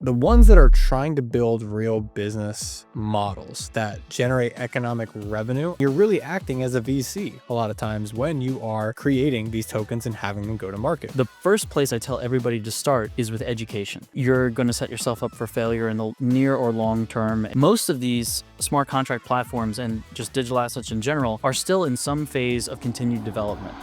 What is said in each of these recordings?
The ones that are trying to build real business models that generate economic revenue, you're really acting as a VC a lot of times when you are creating these tokens and having them go to market. The first place I tell everybody to start is with education. You're going to set yourself up for failure in the near or long term. Most of these smart contract platforms and just digital assets in general are still in some phase of continued development.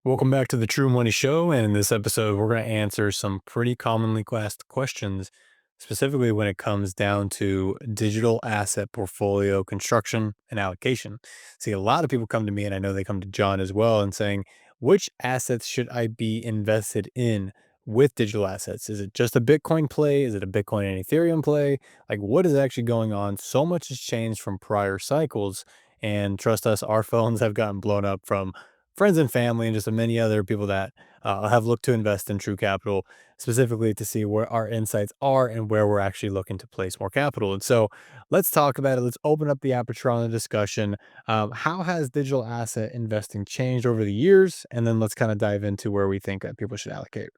Welcome back to the TRU Money Show. And in this episode, we're going to answer some pretty commonly asked questions, specifically when it comes down to digital asset portfolio construction and allocation. See, a lot of people come to me, and I know they come to John as well, and saying, which assets should I be invested in with digital assets? Is it just a Bitcoin play? Is it a Bitcoin and Ethereum play? Like, what is actually going on? So much has changed from prior cycles. And trust us, our phones have gotten blown up from friends and family and just many other people that have looked to invest in True Capital specifically to see where our insights are and where we're actually looking to place more capital. And so let's talk about it. Let's open up the aperture on the discussion. How has digital asset investing changed over the years? And then let's kind of dive into where we think that people should allocate.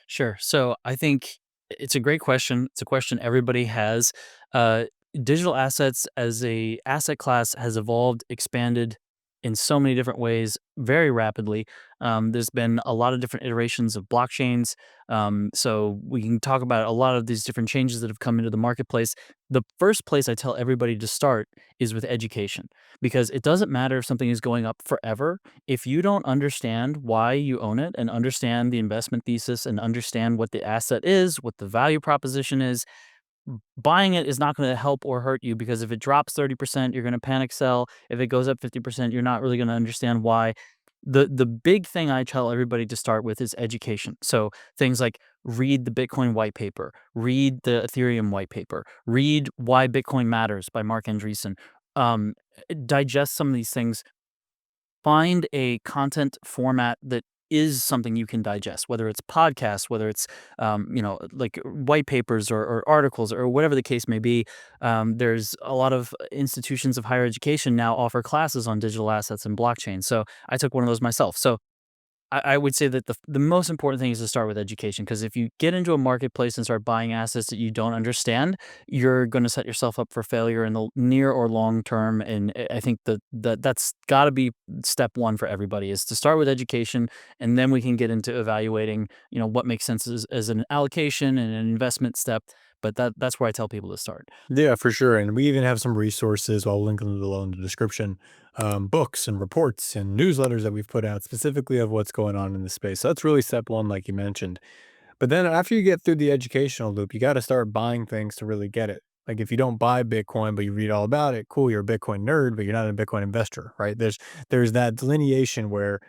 Sure. So I think it's a great question. It's a question everybody has. Uh, Digital assets as a asset class has evolved, expanded in so many different ways very rapidly. There's been a lot of different iterations of blockchains. So we can talk about a lot of these different changes that have come into the marketplace. The first place I tell everybody to start is with education, because it doesn't matter if something is going up forever. If you don't understand why you own it and understand the investment thesis and understand what the asset is, what the value proposition is, buying it is not going to help or hurt you, because if it drops 30%, you're going to panic sell. If it goes up 50%, you're not really going to understand why. The big thing I tell everybody to start with is education. So things like read the Bitcoin white paper, read the Ethereum white paper, read Why Bitcoin Matters by Mark Andreessen. Um, Digest some of these things. Find a content format that is something you can digest, whether it's podcasts, whether it's, like white papers or articles or whatever the case may be. There's a lot of institutions of higher education now offer classes on digital assets and blockchain. So I took one of those myself. So I would say that the most important thing is to start with education, because if you get into a marketplace and start buying assets that you don't understand, you're going to set yourself up for failure in the near or long term. And I think that's got to be step one for everybody, is to start with education, and then we can get into evaluating, what makes sense as an allocation and an investment step. But that's where I tell people to start. Yeah, for sure. And we even have some resources, I'll link them below in the description, books and reports and newsletters that we've put out specifically of what's going on in the space. So that's really step one, like you mentioned. But then after you get through the educational loop, you got to start buying things to really get it. Like if you don't buy Bitcoin, but you read all about it, cool, you're a Bitcoin nerd, but you're not a Bitcoin investor, right? There's that delineation where,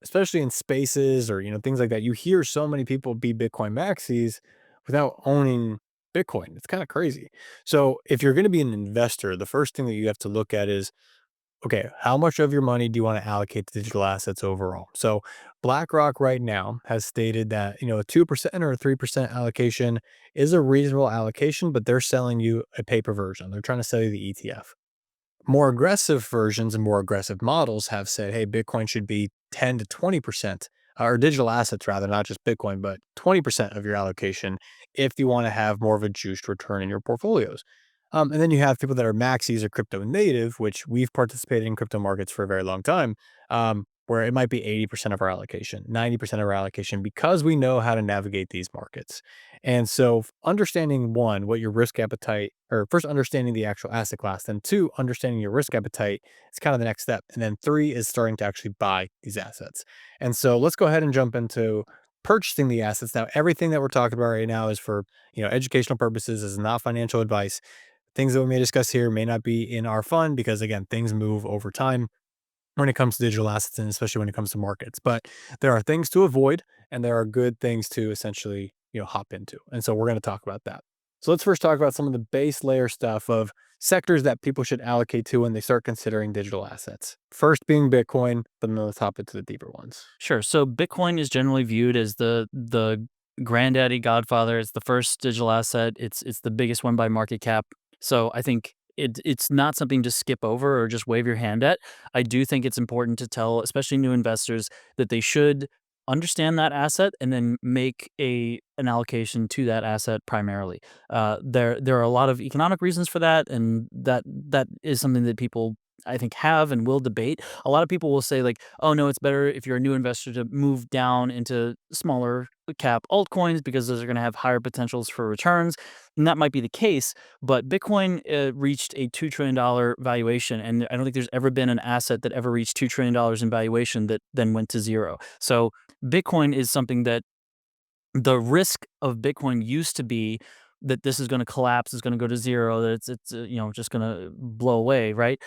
especially in spaces or things like that, you hear so many people be Bitcoin maxis without owning Bitcoin. It's kind of crazy. So if you're going to be an investor, the first thing that you have to look at is, okay, how much of your money do you want to allocate to digital assets overall? So BlackRock right now has stated that, a 2% or a 3% allocation is a reasonable allocation, but they're selling you a paper version. They're trying to sell you the ETF. More aggressive versions and more aggressive models have said, hey, Bitcoin should be 10 to 20%, or digital assets rather, not just Bitcoin, but 20% of your allocation if you want to have more of a juiced return in your portfolios. And then you have people that are maxis or crypto native, which we've participated in crypto markets for a very long time, where it might be 80% of our allocation, 90% of our allocation, because we know how to navigate these markets. And so understanding one, what your risk appetite, or first understanding the actual asset class, then two, understanding your risk appetite is kind of the next step. And then three is starting to actually buy these assets. And so let's go ahead and jump into purchasing the assets. Now, everything that we're talking about right now is for, educational purposes, is not financial advice. Things that we may discuss here may not be in our fund because, again, things move over time when it comes to digital assets and especially when it comes to markets. But there are things to avoid and there are good things to essentially, hop into. And so we're going to talk about that. So let's first talk about some of the base layer stuff of sectors that people should allocate to when they start considering digital assets. First being Bitcoin, but then let's hop into the deeper ones. Sure. So Bitcoin is generally viewed as the granddaddy godfather. It's the first digital asset. It's the biggest one by market cap. So I think it's not something to skip over or just wave your hand at. I do think it's important to tell, especially new investors, that they should understand that asset and then make an allocation to that asset primarily. There are a lot of economic reasons for that, and that is something that people I think have and will debate. A lot of people will say like, "Oh no, it's better if you're a new investor to move down into smaller cap altcoins because those are going to have higher potentials for returns." And that might be the case, but Bitcoin reached a $2 trillion valuation, and I don't think there's ever been an asset that ever reached $2 trillion in valuation that then went to zero. So Bitcoin is something that the risk of Bitcoin used to be that this is gonna collapse, it's gonna go to 0, that it's just gonna blow away, right?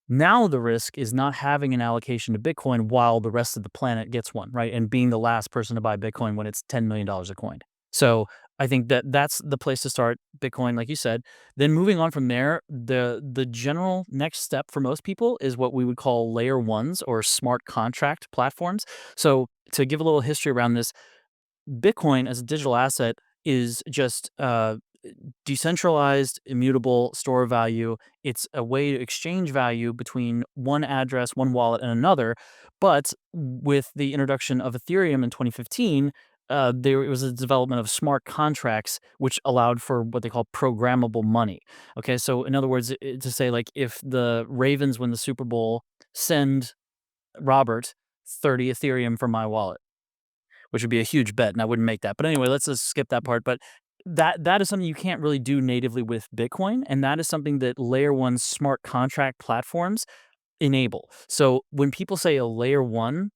Now the risk is not having an allocation to Bitcoin while the rest of the planet gets one, right? And being the last person to buy Bitcoin when it's $10 million a coin. So, I think that that's the place to start Bitcoin, like you said. Then moving on from there, the general next step for most people is what we would call layer 1s or smart contract platforms. So, to give a little history around this, Bitcoin as a digital asset is just decentralized, immutable store of value. It's a way to exchange value between one address, one wallet, and another. But with the introduction of Ethereum in 2015, there was a development of smart contracts, which allowed for what they call programmable money. Okay, so in other words, to say like if the Ravens win the Super Bowl, send Robert 30 Ethereum from my wallet, which would be a huge bet, and I wouldn't make that. But anyway, let's just skip that part. But that is something you can't really do natively with Bitcoin, and that is something that layer 1 smart contract platforms enable. So when people say a layer 1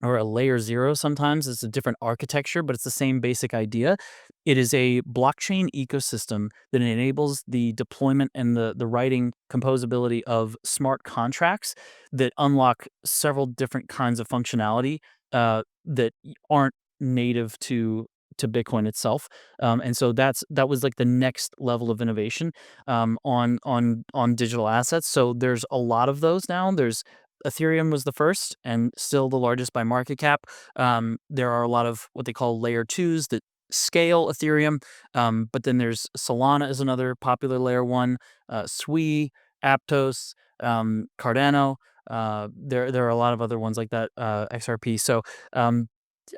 or a layer 0, sometimes it's a different architecture, but it's the same basic idea. It is a blockchain ecosystem that enables the deployment and the writing composability of smart contracts that unlock several different kinds of functionality that aren't native to Bitcoin itself. And so that was like the next level of innovation on digital assets. So there's a lot of those now. There's Ethereum was the first and still the largest by market cap. There are a lot of what they call layer 2s that scale Ethereum. But then there's Solana is another popular layer 1, Sui, Aptos, Cardano. There are a lot of other ones like that, XRP. So um,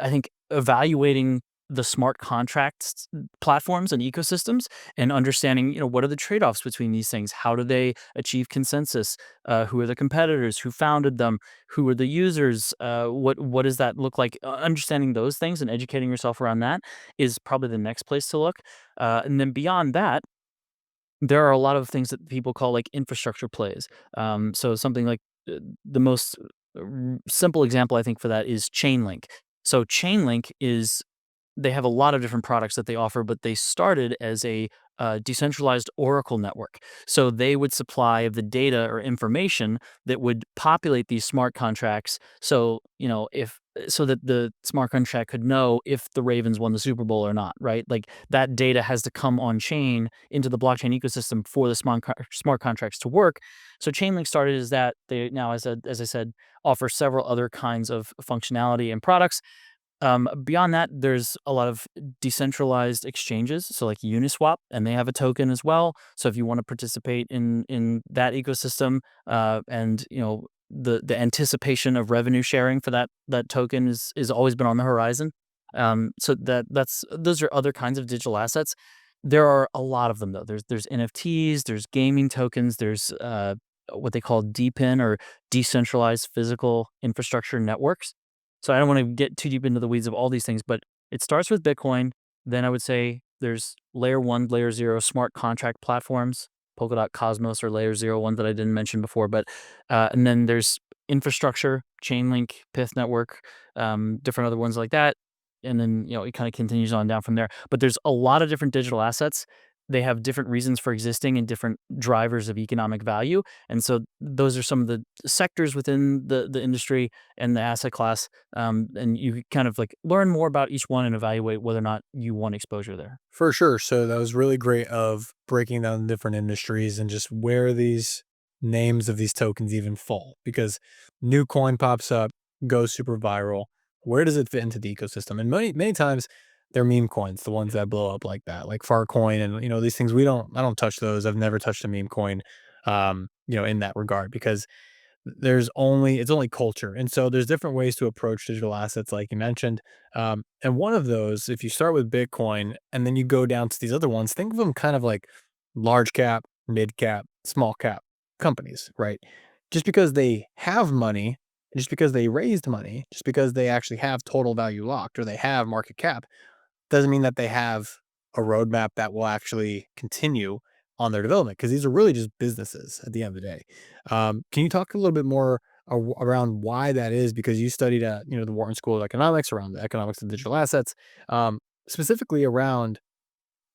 I think evaluating the smart contracts platforms and ecosystems and understanding, what are the trade-offs between these things? How do they achieve consensus? Who are the competitors? Who founded them? Who are the users? What does that look like? Understanding those things and educating yourself around that is probably the next place to look. And then beyond that, there are a lot of things that people call like infrastructure plays. So something like the most simple example I think for that is Chainlink. So Chainlink is they have a lot of different products that they offer, but they started as a decentralized Oracle network. So they would supply the data or information that would populate these smart contracts. So if so that the smart contract could know if the Ravens won the Super Bowl or not, right? Like that data has to come on chain into the blockchain ecosystem for the smart contracts to work. So Chainlink started as that. They now, as I said, offer several other kinds of functionality and products. Beyond that, there's a lot of decentralized exchanges, so like Uniswap, and they have a token as well. So if you want to participate in that ecosystem, and the anticipation of revenue sharing for that token is always been on the horizon. So that's those are other kinds of digital assets. There are a lot of them though. There's NFTs, there's gaming tokens, there's what they call DePIN or decentralized physical infrastructure networks. So I don't want to get too deep into the weeds of all these things, but it starts with Bitcoin. Then I would say there's layer 1, layer 0 smart contract platforms, Polkadot Cosmos or layer 0 one that I didn't mention before. But and then there's infrastructure, Chainlink, Pith Network, different other ones like that. And then it kind of continues on down from there. But there's a lot of different digital assets. They have different reasons for existing and different drivers of economic value. And so those are some of the sectors within the industry and the asset class. And you could kind of like learn more about each one and evaluate whether or not you want exposure there. For sure. So that was really great of breaking down different industries and just where these names of these tokens even fall. Because new coin pops up, goes super viral. Where does it fit into the ecosystem? And many times they're meme coins, the ones that blow up like that, like Farcoin and these things. I don't touch those. I've never touched a meme coin in that regard because it's only culture. And so there's different ways to approach digital assets, like you mentioned. And one of those, if you start with Bitcoin and then you go down to these other ones, think of them kind of like large cap, mid cap, small cap companies, right? Just because they have money, just because they raised money, just because they actually have total value locked or they have market cap, doesn't mean that they have a roadmap that will actually continue on their development, because these are really just businesses at the end of the day. Can you talk a little bit more around why that is? Because you studied at the Wharton School of Economics around the economics of digital assets, specifically around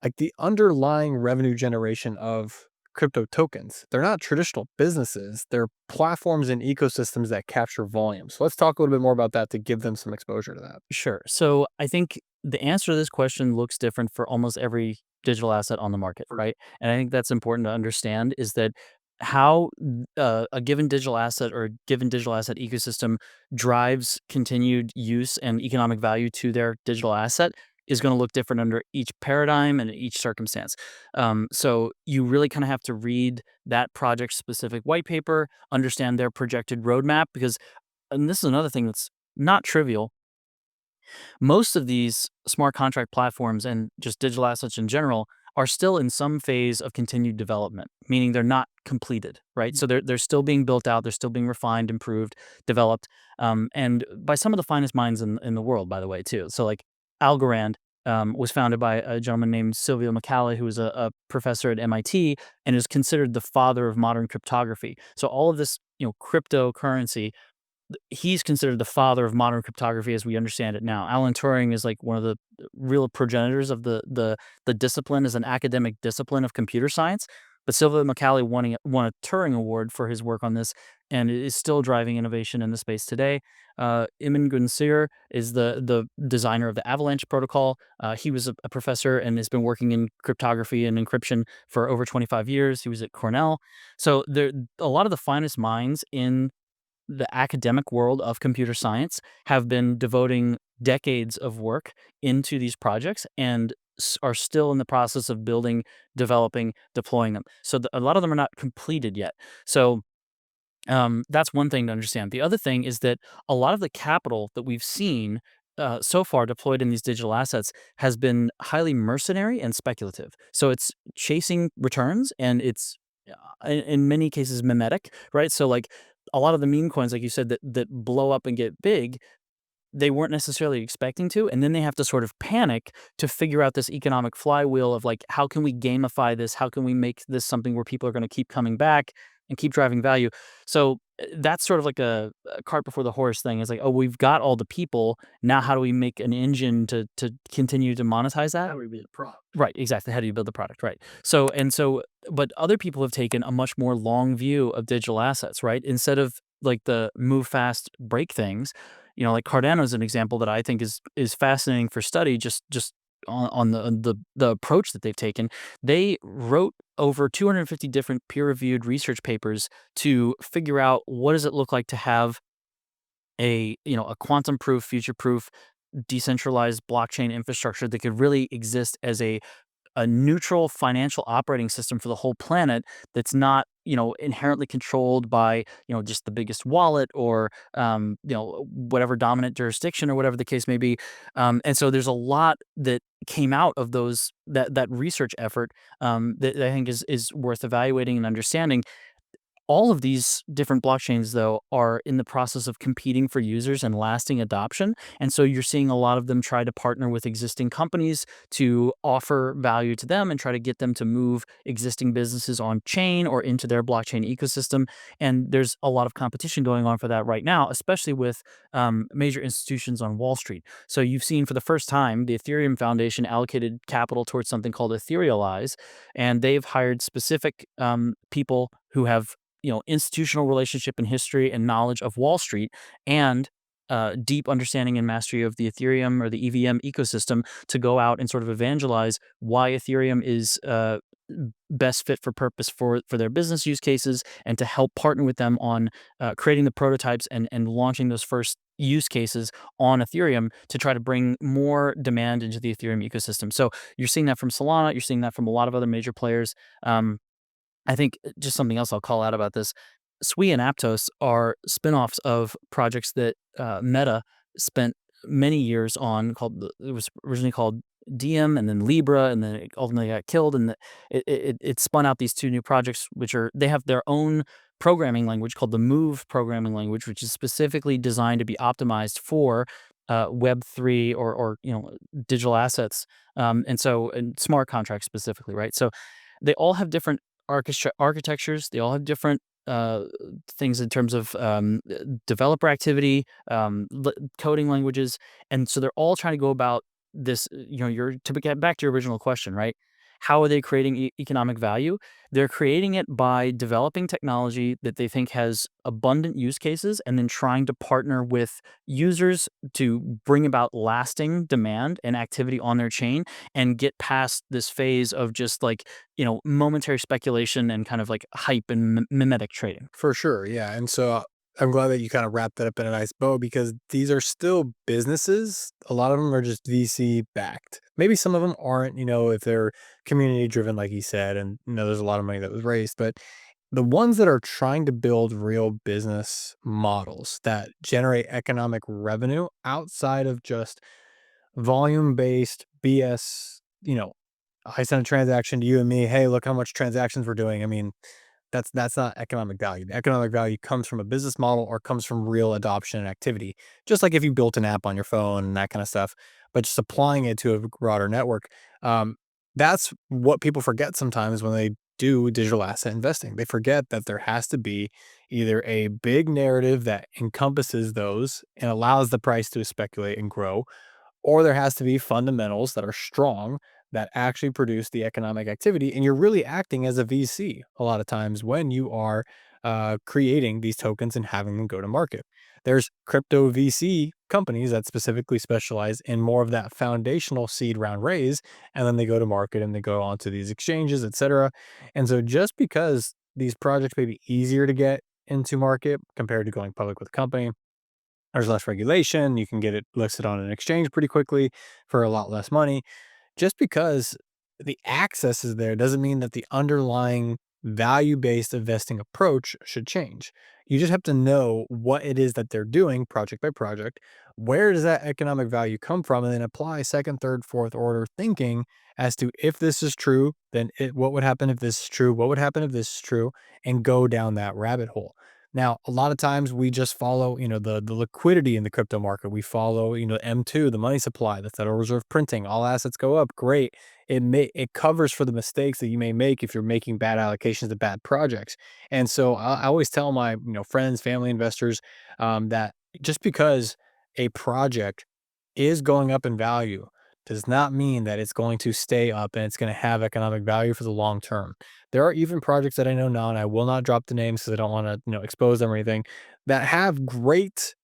like the underlying revenue generation of crypto tokens. They're not traditional businesses; they're platforms and ecosystems that capture volume. So let's talk a little bit more about that to give them some exposure to that. Sure. So I think the answer to this question looks different for almost every digital asset on the market, right? And I think that's important to understand is that how a given digital asset or a given digital asset ecosystem drives continued use and economic value to their digital asset is going to look different under each paradigm and each circumstance. So you really kind of have to read that project specific white paper, understand their projected roadmap, because, and this is another thing that's not trivial, most of these smart contract platforms and just digital assets in general are still in some phase of continued development, meaning they're not completed, right? So they're still being built out, they're still being refined, improved, developed, and by some of the finest minds in the world, by the way, too. So like Algorand was founded by a gentleman named Silvio Micali, who was a professor at MIT and is considered the father of modern cryptography. So all of this, cryptocurrency, he's considered the father of modern cryptography as we understand it now. Alan Turing is like one of the real progenitors of the discipline as an academic discipline of computer science. But Silvio Micali won a Turing Award for his work on this, and is still driving innovation in the space today. Iman Gunsir is the designer of the Avalanche protocol. He was a professor and has been working in cryptography and encryption for over 25 years. He was at Cornell. So there, a lot of the finest minds in the academic world of computer science have been devoting decades of work into these projects and are still in the process of building, developing, deploying them. So a lot of them are not completed yet. So that's one thing to understand. The other thing is that a lot of the capital that we've seen so far deployed in these digital assets has been highly mercenary and speculative. So it's chasing returns, and it's in many cases memetic, right? So like a lot of the meme coins, like you said, that blow up and get big, they weren't necessarily expecting to, and then they have to sort of panic to figure out this economic flywheel of like, how can we gamify this? How can we make this something where people are going to keep coming back and keep driving value? So that's sort of like a cart before the horse thing. It's like, oh, we've got all the people. Now how do we make an engine to continue to monetize that? How do we build a product? Right, exactly. How do you build the product? Right. So, but other people have taken a much more long view of digital assets, right? Instead of like the move fast, break things, like Cardano is an example that I think is fascinating for study. Just on the approach that they've taken, they wrote over 250 different peer-reviewed research papers to figure out what does it look like to have a quantum-proof, future-proof, decentralized blockchain infrastructure that could really exist as a neutral financial operating system for the whole planet that's not inherently controlled by just the biggest wallet or whatever dominant jurisdiction or whatever the case may be. And so there's a lot that came out of that research effort that I think is worth evaluating and understanding. All of these different blockchains, though, are in the process of competing for users and lasting adoption. And so you're seeing a lot of them try to partner with existing companies to offer value to them and try to get them to move existing businesses on chain or into their blockchain ecosystem. And there's a lot of competition going on for that right now, especially with major institutions on Wall Street. So you've seen for the first time, the Ethereum Foundation allocated capital towards something called Etherealize, and they've hired specific people who have institutional relationship and history and knowledge of Wall Street and deep understanding and mastery of the Ethereum or the EVM ecosystem to go out and sort of evangelize why Ethereum is best fit for purpose for their business use cases, and to help partner with them on creating the prototypes and launching those first use cases on Ethereum to try to bring more demand into the Ethereum ecosystem. So you're seeing that from Solana, you're seeing that from a lot of other major players. I think just something else I'll call out about this. Sui and Aptos are spinoffs of projects that Meta spent many years on. It was originally called Diem, and then Libra, and then it ultimately got killed. And it spun out these two new projects, which are they have their own programming language called the Move programming language, which is specifically designed to be optimized for Web3 or digital assets, and smart contracts specifically, right? So they all have different architectures. They all have different uh, things in terms of developer activity, coding languages, and so they're all trying to go about this. You're to get back to your original question, right? How are they creating economic value? They're creating it by developing technology that they think has abundant use cases, and then trying to partner with users to bring about lasting demand and activity on their chain, and get past this phase of just like momentary speculation and kind of like hype and mimetic trading. For sure, yeah, and so I'm glad that you kinda wrapped that up in a nice bow because these are still businesses. A lot of them are just VC backed. Maybe some of them aren't, if they're community driven, like you said, and, there's a lot of money that was raised, but the ones that are trying to build real business models that generate economic revenue outside of just volume-based BS, I sent a transaction to you and me, "Hey, look how much transactions we're doing." I mean, that's not economic value. The economic value comes from a business model or comes from real adoption and activity. Just like if you built an app on your phone and that kind of stuff, but just applying it to a broader network. Um, that's what people forget sometimes when they do digital asset investing. They forget that there has to be either a big narrative that encompasses those and allows the price to speculate and grow, or there has to be fundamentals that are strong that actually produce the economic activity. And you're really acting as a VC a lot of times when you are creating these tokens and having them go to market. There's crypto VC companies that specifically specialize in more of that foundational seed round raise, and then they go to market and they go onto these exchanges, etc. And so just because these projects may be easier to get into market compared to going public with a company, there's less regulation. You can get it listed on an exchange pretty quickly for a lot less money. Just because the access is there doesn't mean that the underlying value-based investing approach should change. You just have to know what it is that they're doing project by project. Where does that economic value come from? And then apply second, third, fourth order thinking as to if this is true, then what would happen if this is true? What would happen if this is true? And go down that rabbit hole. Now, a lot of times we just follow, the liquidity in the crypto market. We follow, M2, the money supply, the Federal Reserve printing, all assets go up. Great. It covers for the mistakes that you may make if you're making bad allocations to bad projects. And so I always tell my, friends, family investors, that just because a project is going up in value does not mean that it's going to stay up and it's going to have economic value for the long term. There are even projects that I know now, and I will not drop the names because I don't want to, expose them or anything, that have great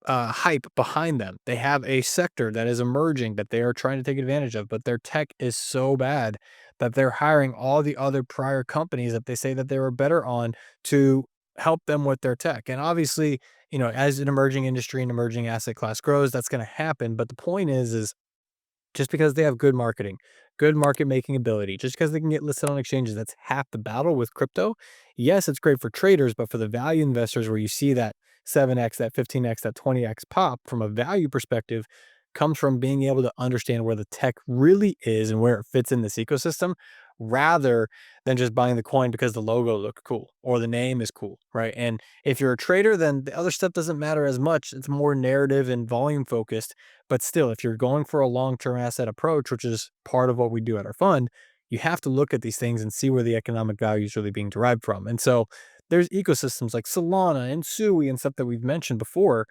hype behind them. They have a sector that is emerging that they are trying to take advantage of, but their tech is so bad that they're hiring all the other prior companies that they say that they were better on to help them with their tech. And obviously, as an emerging industry and emerging asset class grows, that's going to happen. But the point is just because they have good marketing, good market making ability, just because they can get listed on exchanges, that's half the battle with crypto. Yes, it's great for traders, but for the value investors where you see that 7x, that 15x, that 20x pop from a value perspective comes from being able to understand where the tech really is and where it fits in this ecosystem rather than just buying the coin because the logo looked cool or the name is cool, right? And if you're a trader, then the other stuff doesn't matter as much. It's more narrative and volume focused. But still, if you're going for a long-term asset approach, which is part of what we do at our fund, you have to look at these things and see where the economic value is really being derived from. And so there's ecosystems like Solana and Sui and stuff that we've mentioned before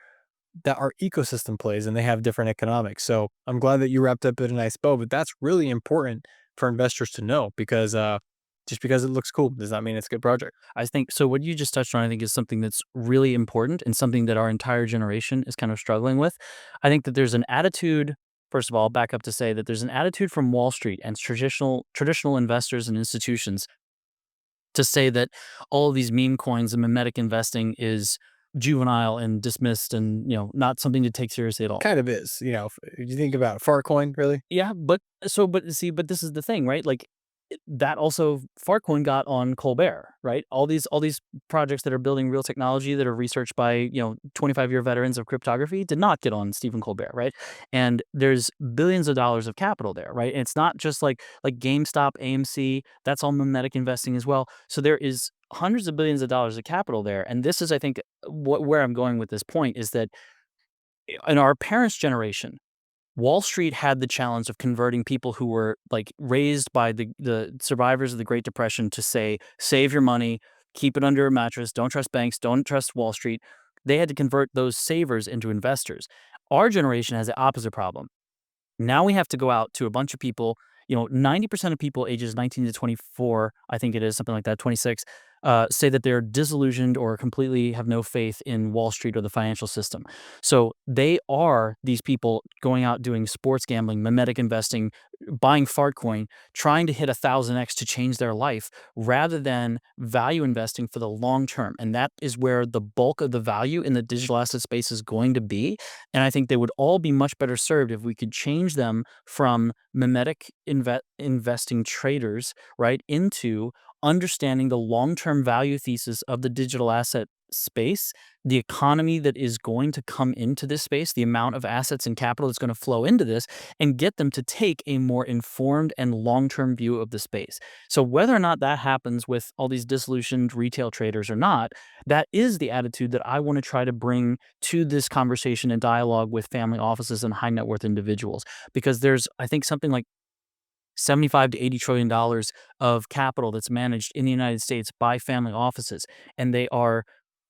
that are ecosystem plays and they have different economics. So I'm glad that you wrapped up in a nice bow, but that's really important for investors to know because just because it looks cool does not mean it's a good project. I think so. What you just touched on, I think, is something that's really important and something that our entire generation is kind of struggling with. I think that there's an attitude. First of all, I'll back up to say that there's an attitude from Wall Street and traditional investors and institutions to say that all of these meme coins and memetic investing is juvenile and dismissed, and not something to take seriously at all. Kind of is, if you think about Farcoin, really. Yeah, but see, but this is the thing, right? Like that also Farcoin got on Colbert, right? All these projects that are building real technology that are researched by 25-year veterans of cryptography did not get on Stephen Colbert, right? And there's billions of dollars of capital there, right? And it's not just like GameStop, AMC, that's all memetic investing as well. So there is hundreds of billions of dollars of capital there, and this is, I think, where I'm going with this point is that in our parents' generation, Wall Street had the challenge of converting people who were like raised by the survivors of the Great Depression to say, save your money, keep it under a mattress, don't trust banks, don't trust Wall Street. They had to convert those savers into investors. Our generation has the opposite problem. Now we have to go out to a bunch of people, 90% of people ages 19 to 24, I think it is something like that, 26, say that they're disillusioned or completely have no faith in Wall Street or the financial system. So they are these people going out doing sports gambling, memetic investing, buying fart coin, trying to hit 1,000x to change their life rather than value investing for the long term. And that is where the bulk of the value in the digital asset space is going to be. And I think they would all be much better served if we could change them from memetic investing traders, right, into understanding the long-term value thesis of the digital asset space, the economy that is going to come into this space, the amount of assets and capital that's going to flow into this, and get them to take a more informed and long-term view of the space. So whether or not that happens with all these disillusioned retail traders or not, that is the attitude that I want to try to bring to this conversation and dialogue with family offices and high net worth individuals, because there's, I think, something like 75 to 80 trillion dollars of capital that's managed in the United States by family offices, and they are,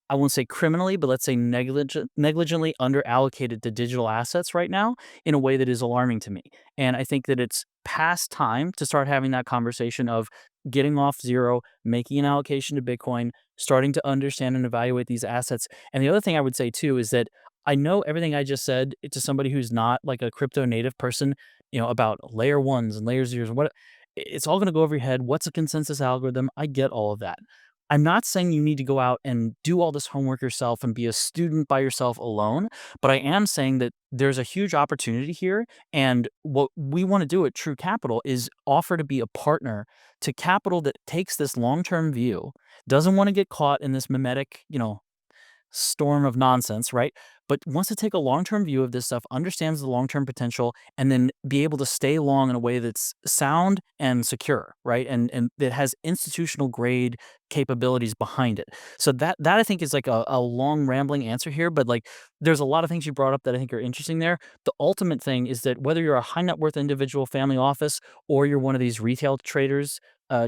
I won't say criminally, but let's say negligently underallocated to digital assets right now in a way that is alarming to me. And I think that it's past time to start having that conversation of getting off zero, making an allocation to Bitcoin, starting to understand and evaluate these assets. And the other thing I would say too is that I know everything I just said to somebody who's not like a crypto native person, about layer ones and layer zeros and what it's all going to go over your head. What's a consensus algorithm? I get all of that. I'm not saying you need to go out and do all this homework yourself and be a student by yourself alone, but I am saying that there's a huge opportunity here. And what we want to do at True Capital is offer to be a partner to capital that takes this long term view, doesn't want to get caught in this memetic, storm of nonsense, right? But wants to take a long-term view of this stuff, understands the long-term potential, and then be able to stay long in a way that's sound and secure, right? And that has institutional grade capabilities behind it. So that I think is like a long rambling answer here, but like there's a lot of things you brought up that I think are interesting there. The ultimate thing is that whether you're a high net worth individual family office or you're one of these retail traders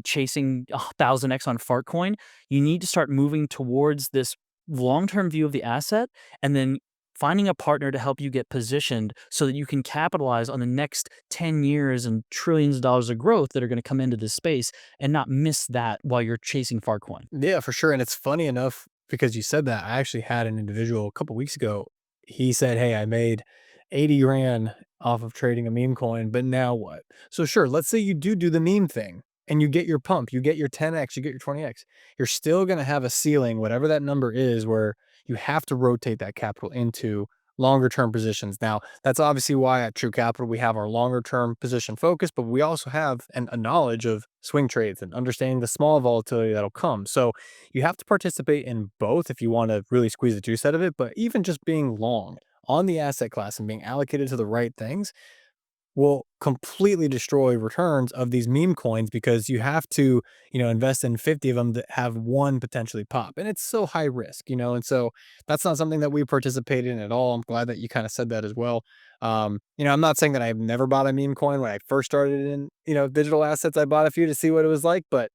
chasing 1,000x on Fartcoin, you need to start moving towards this long-term view of the asset and then finding a partner to help you get positioned so that you can capitalize on the next 10 years and trillions of dollars of growth that are going to come into this space and not miss that while you're chasing Farcoin. Yeah, for sure. And it's funny enough because you said that. I actually had an individual a couple weeks ago. He said, "Hey, I made 80 grand off of trading a meme coin, but now what?" So sure, let's say you do the meme thing and you get your pump, you get your 10x, you get your 20x. You're still going to have a ceiling, whatever that number is, where you have to rotate that capital into longer term positions. Now, that's obviously why at True Capital we have our longer term position focus, but we also have a knowledge of swing trades and understanding the small volatility that'll come. So you have to participate in both if you want to really squeeze the juice out of it. But even just being long on the asset class and being allocated to the right things will completely destroy returns of these meme coins because you have to, invest in 50 of them that have one potentially pop. And it's so high risk, and so that's not something that we participate in at all. I'm glad that you kind of said that as well. I'm not saying that I've never bought a meme coin. When I first started in, digital assets, I bought a few to see what it was like, but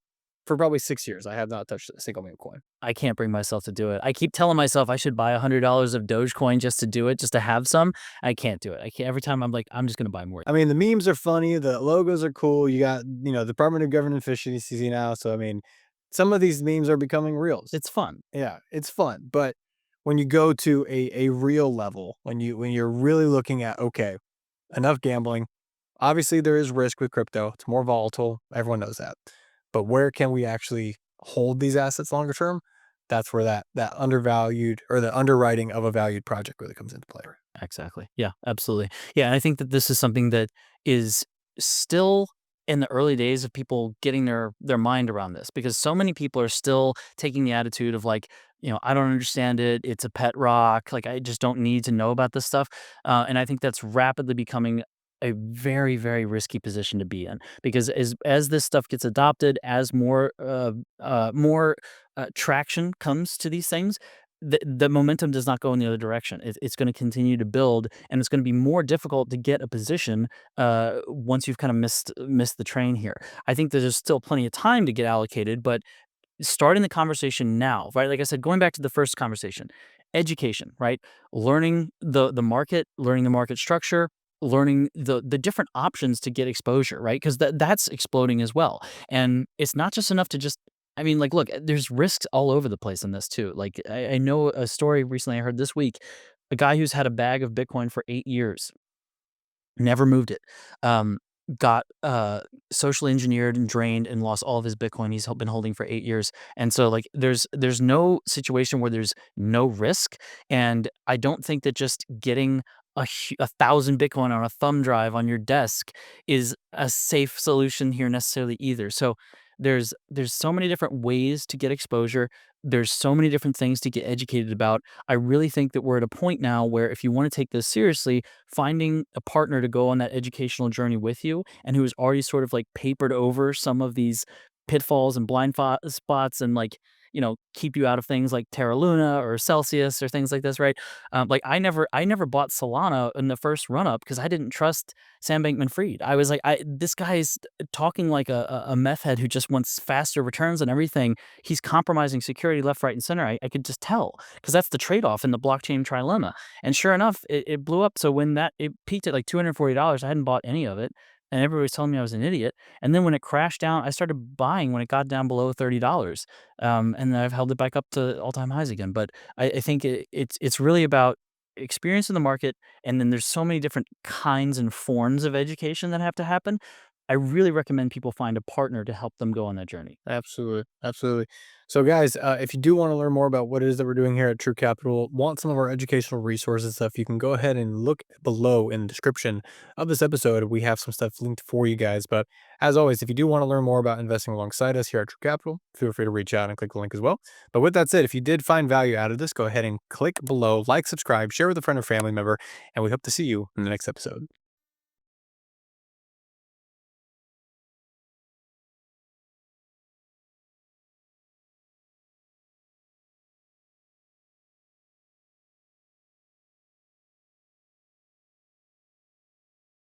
for probably 6 years, I have not touched a single meme coin. I can't bring myself to do it. I keep telling myself I should buy $100 of Dogecoin just to do it, just to have some. I can't do it. I can't. Every time I'm like, I'm just going to buy more. I mean, the memes are funny, the logos are cool. You got, Department of Government Efficiency now. So, I mean, some of these memes are becoming reals. It's fun. Yeah, it's fun. But when you go to a real level, when you're really looking at, okay, enough gambling, obviously there is risk with crypto. It's more volatile. Everyone knows that. But where can we actually hold these assets longer term? That's where that undervalued or the underwriting of a valued project really comes into play. Exactly. Yeah, absolutely. Yeah, and I think that this is something that is still in the early days of people getting their mind around this, because so many people are still taking the attitude of like, I don't understand it. It's a pet rock. Like I just don't need to know about this stuff. And I think that's rapidly becoming a very, very risky position to be in, because as this stuff gets adopted, as more traction comes to these things, the momentum does not go in the other direction. It's going to continue to build, and it's going to be more difficult to get a position once you've kind of missed the train here. I think that there's still plenty of time to get allocated, but starting the conversation now, right? Like I said, going back to the first conversation, education, right? Learning the market, learning the market structure, learning the different options to get exposure, right? Because that's exploding as well. And it's not just enough to just, I mean, like, look, there's risks all over the place in this too. Like I know a story recently I heard this week, a guy who's had a bag of Bitcoin for 8 years, never moved it. Um, got socially engineered and drained and lost all of his Bitcoin he's been holding for 8 years. And so like there's no situation where there's no risk. And I don't think that just getting 1,000 Bitcoin on a thumb drive on your desk is a safe solution here necessarily either. So there's so many different ways to get exposure. There's so many different things to get educated about. I really think that we're at a point now where if you want to take this seriously, finding a partner to go on that educational journey with you and who has already sort of like papered over some of these pitfalls and spots and like, keep you out of things like Terra Luna or Celsius or things like this, right? Like I never bought Solana in the first run up because I didn't trust Sam Bankman-Fried. I was like, this guy's talking like a meth head who just wants faster returns and everything. He's compromising security left, right, and center. I could just tell, because that's the trade-off in the blockchain trilemma. And sure enough, it blew up. So when it peaked at like $240, I hadn't bought any of it. And everybody was telling me I was an idiot. And then when it crashed down, I started buying when it got down below $30. And then I've held it back up to all-time highs again. But I think it's really about experience in the market. And then there's so many different kinds and forms of education that have to happen. I really recommend people find a partner to help them go on that journey. Absolutely. Absolutely. So, guys, if you do want to learn more about what it is that we're doing here at True Capital, want some of our educational resources stuff, you can go ahead and look below in the description of this episode. We have some stuff linked for you guys. But as always, if you do want to learn more about investing alongside us here at True Capital, feel free to reach out and click the link as well. But with that said, if you did find value out of this, go ahead and click below, like, subscribe, share with a friend or family member, and we hope to see you in the next episode.